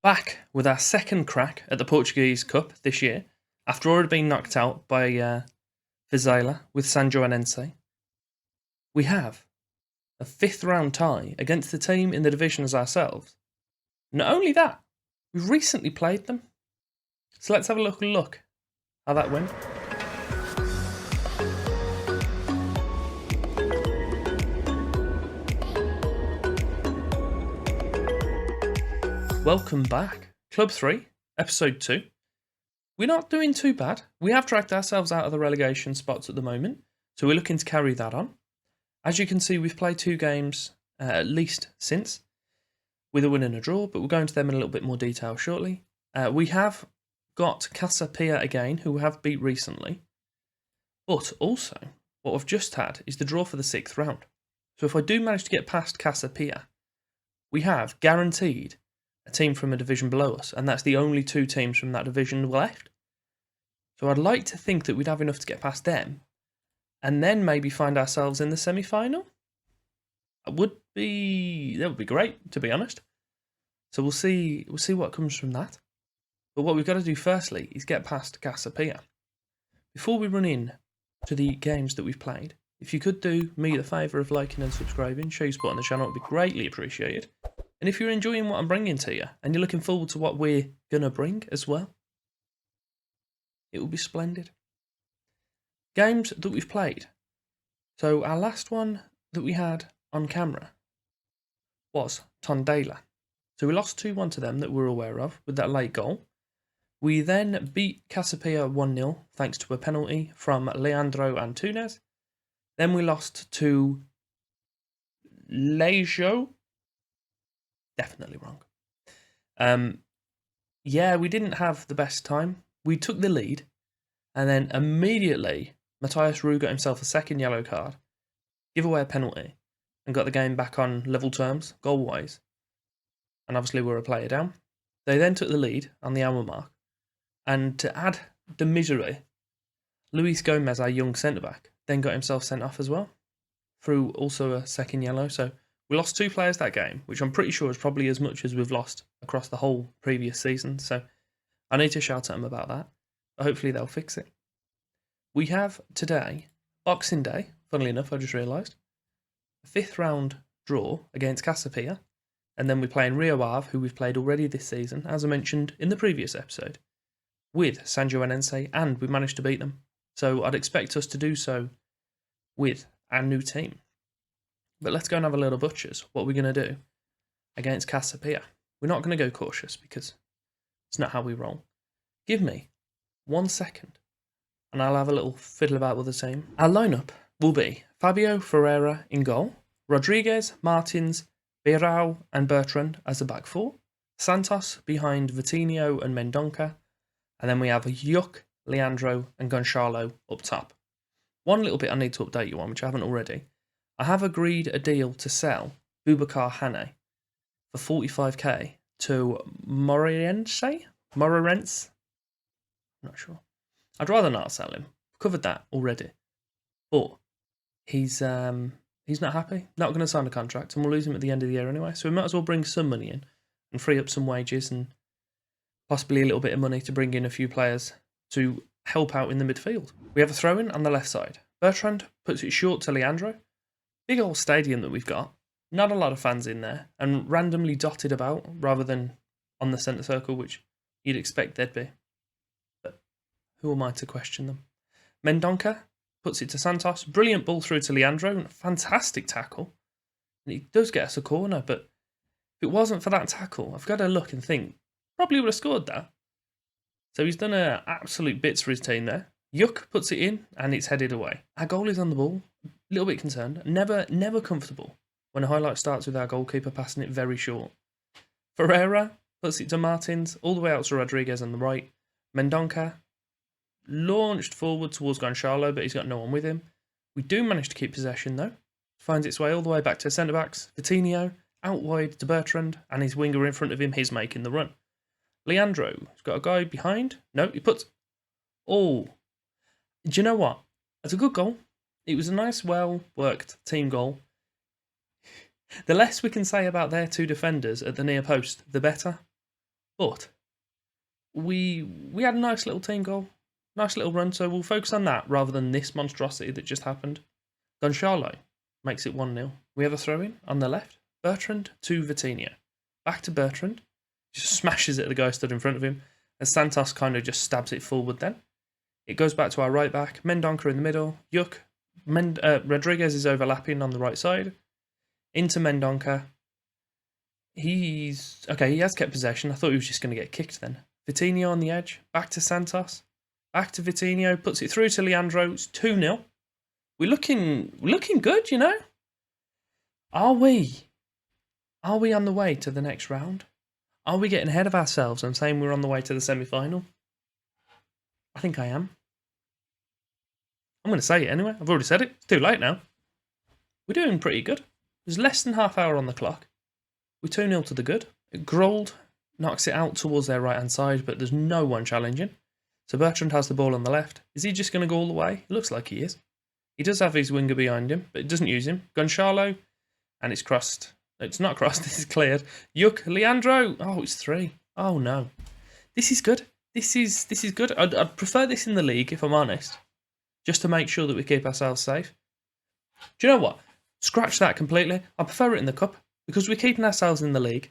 Back with our second crack at the Portuguese Cup this year, after already being knocked out by Vizela with San Joanense. We have a fifth round tie against the team in the division as ourselves. Not only that, we've recently played them. So let's have a look how that went. Welcome back. Club 3, Episode 2. We're not doing too bad. We have dragged ourselves out of the relegation spots at the moment, so we're looking to carry that on. As you can see, we've played 2 games at least since, with a win and a draw, but we'll go into them in a little bit more detail shortly. We have got Casa Pia again, who we have beat recently, but also what we've just had is the draw for the 6th round. So if I do manage to get past Casa Pia, we have guaranteed a team from a division below us, and that's the only 2 teams from that division left. So I'd like to think that we'd have enough to get past them, and then maybe find ourselves in the semi-final. That would be great, to be honest. So we'll see what comes from that. But what we've got to do firstly is get past Casa Pia. Before we run in to the games that we've played, if you could do me the favour of liking and subscribing, show your support on the channel, it would be greatly appreciated. And if you're enjoying what I'm bringing to you, and you're looking forward to what we're going to bring as well, it will be splendid. Games that we've played. So our last one that we had on camera was Tondela. So we lost 2-1 to them that we're aware of with that late goal. We then beat Casa Pia 1-0 thanks to a penalty from Leandro Antunes. Then we lost to Lejo. Definitely wrong. Yeah, we didn't have the best time. We took the lead, and then immediately Matthias Rue got himself a second yellow card, give away a penalty, and got the game back on level terms, goal-wise. And obviously we were a player down. They then took the lead on the hour mark, and to add the misery, Luis Gomez, our young centre-back, then got himself sent off as well, through also a second yellow. So we lost 2 players that game, which I'm pretty sure is probably as much as we've lost across the whole previous season. So I need to shout at them about that. But hopefully they'll fix it. We have today, Boxing Day, funnily enough, I just realised, a 5th round draw against Casa Pia. And then we're playing Rio Ave, who we've played already this season, as I mentioned in the previous episode, with San Joanense, and we managed to beat them. So I'd expect us to do so with our new team. But let's go and have a little butchers. What we're going to do against Casa Pia. We're not going to go cautious because it's not how we roll. Give me 1 second and I'll have a little fiddle about with the team. Our lineup will be Fabio Ferreira in goal, Rodriguez, Martins, Beirao and Bertrand as the back 4, Santos behind Vitinho and Mendonca, and then we have Yuck, Leandro and Gonçalo up top. One little bit I need to update you on, which I haven't already. I have agreed a deal to sell Boubacar Hane for 45k to Moreirense? I'm not sure. I'd rather not sell him. I've covered that already. But he's not happy, not going to sign a contract, and we'll lose him at the end of the year anyway. So we might as well bring some money in and free up some wages and possibly a little bit of money to bring in a few players to help out in the midfield. We have a throw-in on the left side. Bertrand puts it short to Leandro. Big old stadium that we've got. Not a lot of fans in there, and randomly dotted about rather than on the centre circle, which you'd expect there'd be. But who am I to question them? Mendonca puts it to Santos. Brilliant ball through to Leandro. Fantastic tackle. And he does get us a corner, but if it wasn't for that tackle, I've got to look and think, probably would have scored that. So he's done absolute bits for his team there. Yuck puts it in, and it's headed away. Our goal is on the ball. A little bit concerned. Never comfortable when a highlight starts with our goalkeeper passing it very short. Ferreira puts it to Martins, all the way out to Rodriguez on the right. Mendonca launched forward towards Gonçalo, but he's got no one with him. We do manage to keep possession, though. Finds its way all the way back to centre-backs. Vitinho, out wide to Bertrand, and his winger in front of him, he's making the run. Leandro's got a guy behind. No, he puts... Oh. Do you know what? That's a good goal. It was a nice, well-worked team goal. The less we can say about their 2 defenders at the near post, the better. But we had a nice little team goal, nice little run, so we'll focus on that rather than this monstrosity that just happened. Gonçalo makes it 1-0. We have a throw-in on the left. Bertrand to Vitinho. Back to Bertrand. Just smashes it at the guy stood in front of him. As Santos kind of just stabs it forward then. It goes back to our right back. Mendonca in the middle. Rodriguez is overlapping on the right side. Into Mendonca. He has kept possession. I thought he was just going to get kicked then. Vitinho on the edge. Back to Santos. Back to Vitinho. Puts it through to Leandro. It's 2-0. We're looking good, you know. Are we on the way to the next round? Are we getting ahead of ourselves and saying we're on the way to the semi-final? I think I am. I'm going to say it anyway. I've already said it. It's too late now. We're doing pretty good. There's less than half hour on the clock. We're 2-0 to the good. Grold knocks it out towards their right-hand side, but there's no one challenging. So Bertrand has the ball on the left. Is he just going to go all the way? It looks like he is. He does have his winger behind him, but it doesn't use him. Gonçalo, and it's crossed. It's not crossed, this is cleared. Yuck, Leandro. Oh, it's 3. Oh, no. This is good. This is good. I'd prefer this in the league, if I'm honest, just to make sure that we keep ourselves safe. Do you know what? Scratch that completely. I prefer it in the cup, because we're keeping ourselves in the league.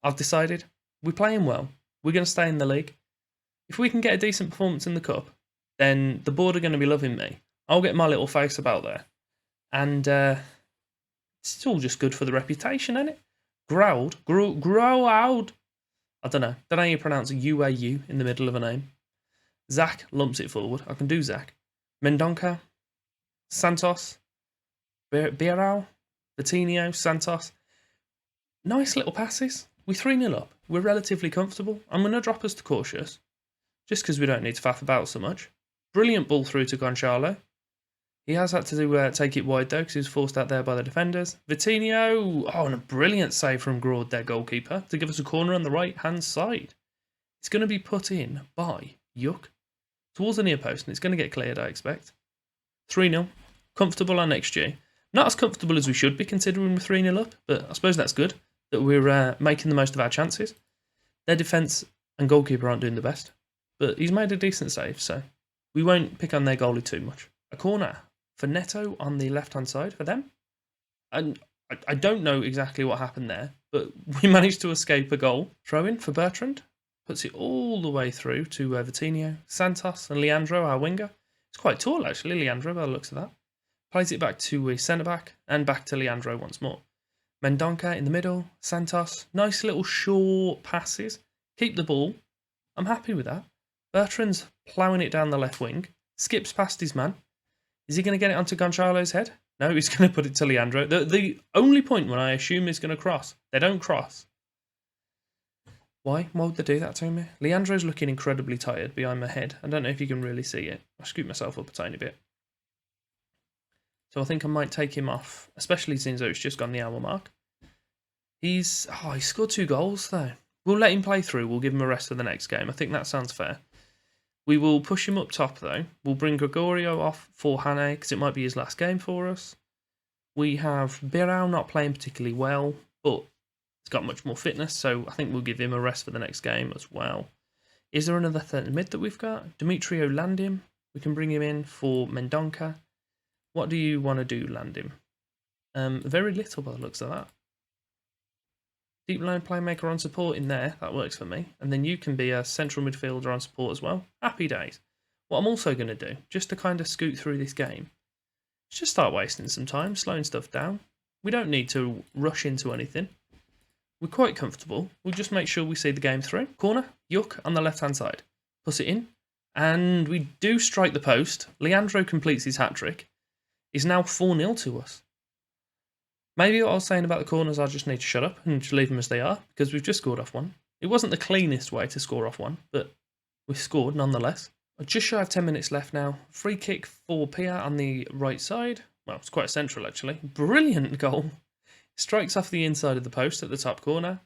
I've decided. We're playing well. We're going to stay in the league. If we can get a decent performance in the cup, then the board are going to be loving me. I'll get my little face about there. And it's all just good for the reputation, isn't it? Grow out. I don't know how you pronounce a UAU in the middle of a name. Zach lumps it forward. I can do Zach. Mendonca. Santos. Beirao. Vitinho. Santos. Nice little passes. We're 3-0 up. We're relatively comfortable. I'm going to drop us to cautious, just because we don't need to faff about so much. Brilliant ball through to Gonçalo. He has had to take it wide though, because he was forced out there by the defenders. Vitinho, and a brilliant save from Groard, their goalkeeper, to give us a corner on the right-hand side. It's going to be put in by Yuck towards the near post, and it's going to get cleared, I expect. 3-0. Comfortable on XG. Not as comfortable as we should be, considering we're 3-0 up, but I suppose that's good, that we're making the most of our chances. Their defence and goalkeeper aren't doing the best, but he's made a decent save, so we won't pick on their goalie too much. A corner for Neto on the left-hand side for them. And I don't know exactly what happened there, but we managed to escape a goal. Throw-in for Bertrand. Puts it all the way through to Vitinho, Santos and Leandro, our winger. It's quite tall, actually, Leandro, by the looks of that. Plays it back to a centre-back and back to Leandro once more. Mendonca in the middle. Santos. Nice little short passes. Keep the ball. I'm happy with that. Bertrand's ploughing it down the left wing. Skips past his man. Is he going to get it onto Gonçalo's head? No, he's going to put it to Leandro. The only point when I assume is going to cross. They don't cross. Why? Why would they do that to me? Leandro's looking incredibly tired behind my head. I don't know if you can really see it. I'll scoot myself up a tiny bit. So I think I might take him off, especially since it's just gone the hour mark. He scored 2 goals though. We'll let him play through. We'll give him a rest for the next game. I think that sounds fair. We will push him up top, though. We'll bring Gregorio off for Hane, because it might be his last game for us. We have Beirao not playing particularly well, but he's got much more fitness, so I think we'll give him a rest for the next game as well. Is there another third mid that we've got? Demetrio Landim. We can bring him in for Mendonca. What do you want to do, Landim? Very little by the looks of that. Deep line playmaker on support in there, that works for me. And then you can be a central midfielder on support as well. Happy days. What I'm also going to do, just to kind of scoot through this game, is just start wasting some time, slowing stuff down. We don't need to rush into anything. We're quite comfortable. We'll just make sure we see the game through. Corner, Yuck on the left-hand side. Puts it in. And we do strike the post. Leandro completes his hat-trick. He's now 4-0 to us. Maybe what I was saying about the corners, I just need to shut up and just leave them as they are, because we've just scored off one. It wasn't the cleanest way to score off one, but we scored nonetheless. Just shy of 10 minutes left now. Free kick for Pia on the right side. Well, it's quite central actually. Brilliant goal. Strikes off the inside of the post at the top corner.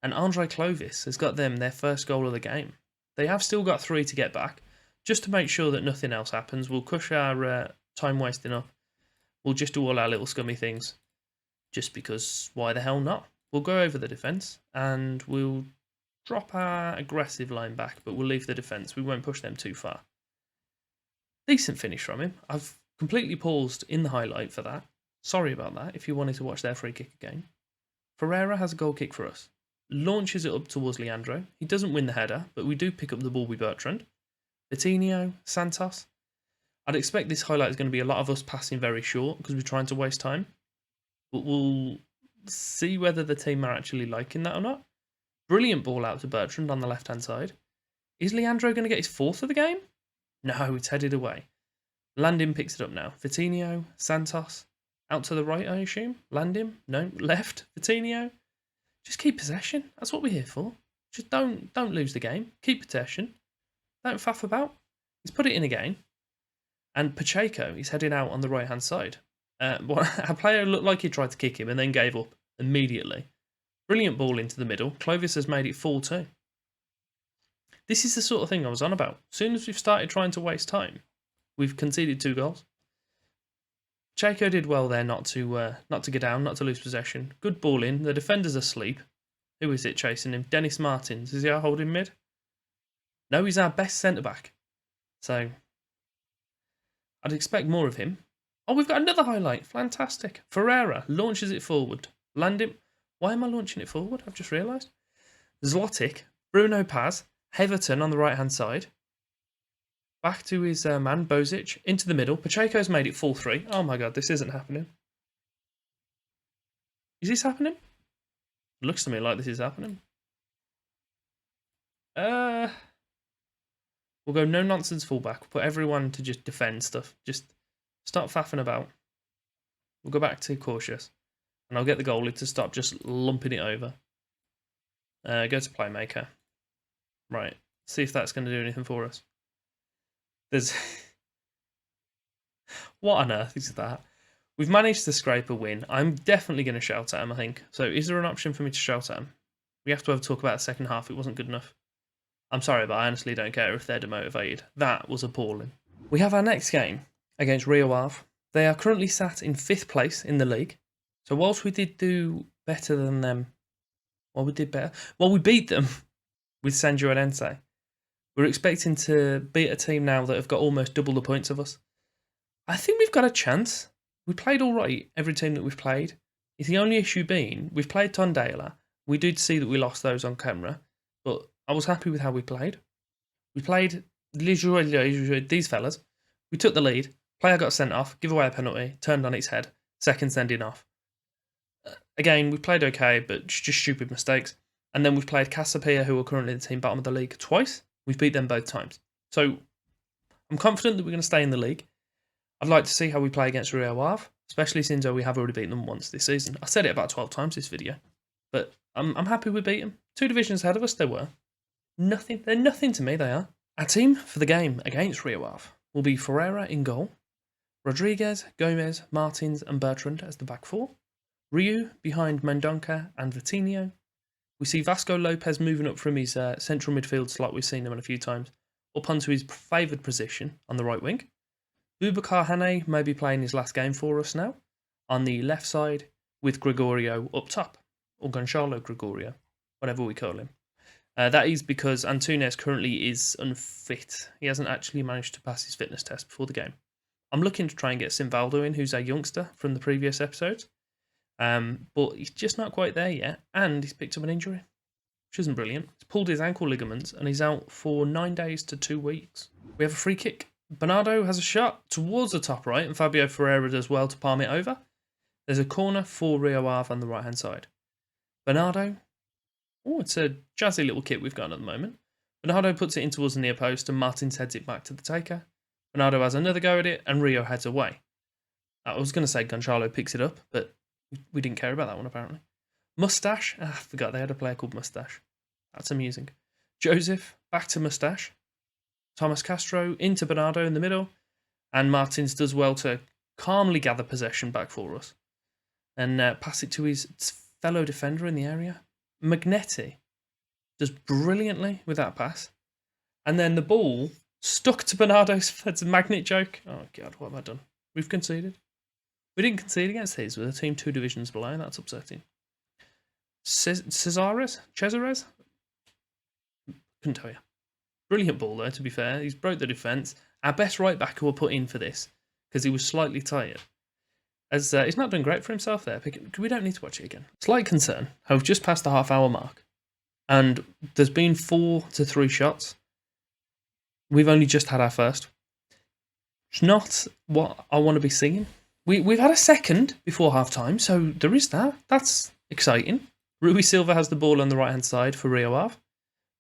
And Andre Clovis has got them their first goal of the game. They have still got 3 to get back. Just to make sure that nothing else happens, we'll cush our time wasting up. We'll just do all our little scummy things. Just because, why the hell not? We'll go over the defence and we'll drop our aggressive line back, but we'll leave the defence. We won't push them too far. Decent finish from him. I've completely paused in the highlight for that. Sorry about that if you wanted to watch their free kick again. Ferreira has a goal kick for us. Launches it up towards Leandro. He doesn't win the header, but we do pick up the ball with Bertrand. Vitinho, Santos. I'd expect this highlight is going to be a lot of us passing very short because we're trying to waste time. But we'll see whether the team are actually liking that or not. Brilliant ball out to Bertrand on the left-hand side. Is Leandro going to get his fourth of the game? No, it's headed away. Landim picks it up now. Vitinho, Santos. Out to the right, I assume. Landim? No, left. Vitinho. Just keep possession. That's what we're here for. Just don't lose the game. Keep possession. Don't faff about. He's put it in again. And Pacheco is heading out on the right-hand side. Our player looked like he tried to kick him and then gave up immediately. Brilliant ball into the middle. Clovis has made it 4-2. This is the sort of thing I was on about. As soon as we've started trying to waste time, we've conceded 2 goals. Pacheco did well there not to get down, not to lose possession. Good ball in. The defender's asleep. Who is it chasing him? Dennis Martins. Is he our holding mid? No, he's our best centre-back. So, I'd expect more of him. Oh, we've got another highlight. Fantastic. Ferreira launches it forward. Landim. Why am I launching it forward? I've just realised. Zlotic, Bruno Paz, Heverton on the right-hand side. Back to his man, Bozic, into the middle. Pacheco's made it 4-3. Oh my god, this isn't happening. Is this happening? It looks to me like this is happening. We'll go no-nonsense fullback. We'll put everyone to just defend stuff. Just stop faffing about. We'll go back to cautious. And I'll get the goalie to stop just lumping it over. Go to playmaker. Right. See if that's going to do anything for us. There's... What on earth is that? We've managed to scrape a win. I'm definitely going to shout at him, I think. So is there an option for me to shout at him? We have to have a talk about the second half. It wasn't good enough. I'm sorry, but I honestly don't care if they're demotivated. That was appalling. We have our next game against Rio Ave. They are currently sat in 5th place in the league. So whilst we did do better than them... Well, we did better. Well, we beat them with San Joanense. We're expecting to beat a team now that have got almost double the points of us. I think we've got a chance. We played all right, every team that we've played. It's the only issue being, we've played Tondela. We did see that we lost those on camera, but I was happy with how we played. We played these fellas. We took the lead. Player got sent off, give away a penalty, turned on its head, second sending off. Again, we played okay, but just stupid mistakes. And then we've played Casapia, who are currently the team bottom of the league, twice. We've beat them both times. So I'm confident that we're going to stay in the league. I'd like to see how we play against Rio Ave, especially since we have already beaten them once this season. I said it about 12 times this video, but I'm happy we beat them. 2 divisions ahead of us, they were. Nothing. They're nothing to me, they are. Our team for the game against Rio Ave will be Ferreira in goal, Rodriguez, Gomez, Martins and Bertrand as the back 4, Ryu behind Mendonca and Vitinho. We see Vasco Lopez moving up from his central midfield slot, we've seen him a few times, up onto his favoured position on the right wing. Boubacar Hane may be playing his last game for us now, on the left side, with Gregorio up top, or Gonçalo Gregorio, whatever we call him. That is because Antunes currently is unfit. He hasn't actually managed to pass his fitness test before the game. I'm looking to try and get Simvaldo in, who's a youngster from the previous episodes. But he's just not quite there yet, and he's picked up an injury, which isn't brilliant. He's pulled his ankle ligaments, and he's out for 9 days to 2 weeks. We have a free kick. Bernardo has a shot towards the top right, and Fabio Ferreira does well to palm it over. There's a corner for Rio Ave on the right-hand side. Bernardo. Oh, it's a jazzy little kit we've got at the moment. Bernardo puts it in towards the near post, and Martins heads it back to the taker. Bernardo has another go at it, and Rio heads away. I was going to say Gonçalo picks it up, but we didn't care about that one, apparently. Mustache. I forgot they had a player called Mustache. That's amusing. Joseph, back to Mustache. Thomas Castro into Bernardo in the middle. And Martins does well to calmly gather possession back for us. And pass it to his fellow defender in the area. Magnetti does brilliantly with that pass. And then the ball stuck to Bernardo's... That's a magnet joke. Oh, God, what have I done? We've conceded. We didn't concede against his with a team 2 divisions below. That's upsetting. Cesares? Couldn't tell you. Brilliant ball though, to be fair. He's broke the defence. Our best right back who were put in for this because he was slightly tired. As he's not doing great for himself there. We don't need to watch it again. Slight concern. I've just passed the half-hour mark, and there's been 4 to 3 shots. We've only just had our first. It's not what I want to be seeing. We've had a second before half-time, so there is that. That's exciting. Rui Silva has the ball on the right-hand side for Rio Ave.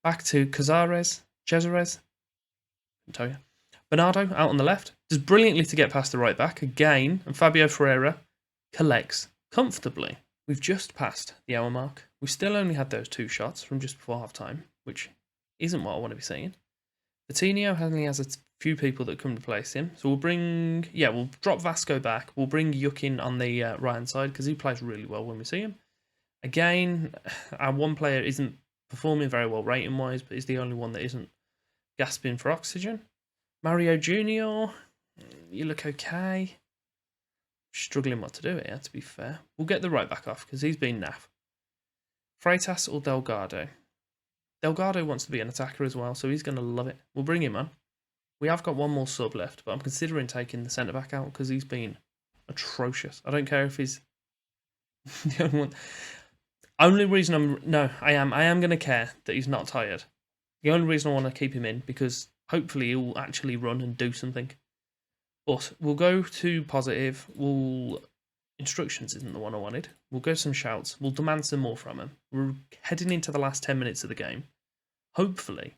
Back to Cesares. I'll tell you. Bernardo out on the left. Does brilliantly to get past the right back again, and Fabio Ferreira collects comfortably. We've just passed the hour mark. We still only had those 2 shots from just before half-time, which isn't what I want to be seeing. Coutinho only has a few people that come to place him. So we'll drop Vasco back. We'll bring Yukin on the right-hand side because he plays really well when we see him. Again, our one player isn't performing very well rating-wise, but is the only one that isn't gasping for oxygen. Mario Jr., you look okay. Struggling what to do here, to be fair. We'll get the right back off because he's been naff. Freitas or Delgado? Delgado wants to be an attacker as well, so he's going to love it. We'll bring him on. We have got one more sub left, but I'm considering taking the centre-back out because he's been atrocious. I don't care if he's the only one. Only reason I am going to care that he's not tired. The only reason I want to keep him in, because hopefully he'll actually run and do something. But we'll go to positive. Instructions isn't the one I wanted. We'll go some shouts. We'll demand some more from him. We're heading into the last 10 minutes of the game. Hopefully,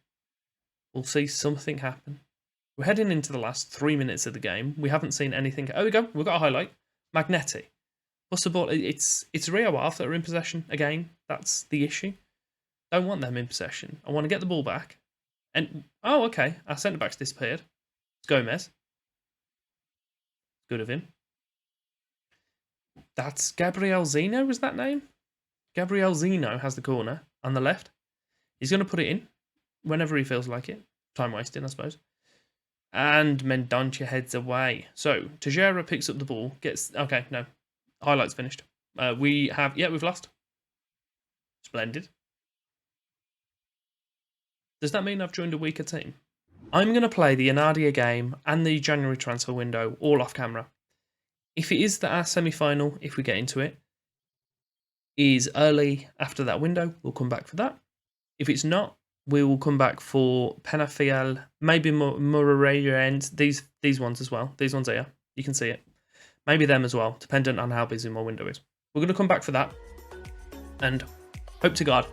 we'll see something happen. We're heading into the last 3 minutes of the game. We haven't seen anything. Oh, we go. We've got a highlight. Magnetti. What's the ball? It's Rio Ave that are in possession again. That's the issue. Don't want them in possession. I want to get the ball back. And oh, okay. Our centre back's disappeared. It's Gomez. Good of him. That's Gabriel Zeno. Was that name? Gabriel Zeno has the corner on the left. He's going to put it in whenever he feels like it. Time wasting, I suppose. And Mendonça heads away. So Tejera picks up the ball. Okay, no. Highlights finished. We've lost. Splendid. Does that mean I've joined a weaker team? I'm going to play the Anadia game and the January transfer window all off camera. If it is that our semi-final, if we get into it, is early after that window, we'll come back for that. If it's not, we will come back for Penafiel, maybe Moreira, these ones as well. These ones here, you can see it. Maybe them as well, dependent on how busy my window is. We're going to come back for that. And hope to God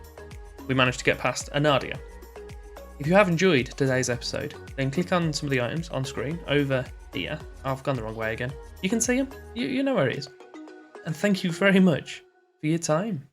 we manage to get past Anadia. If you have enjoyed today's episode, then click on some of the items on screen over here. I've gone the wrong way again. You can see them. You know where it is. And thank you very much for your time.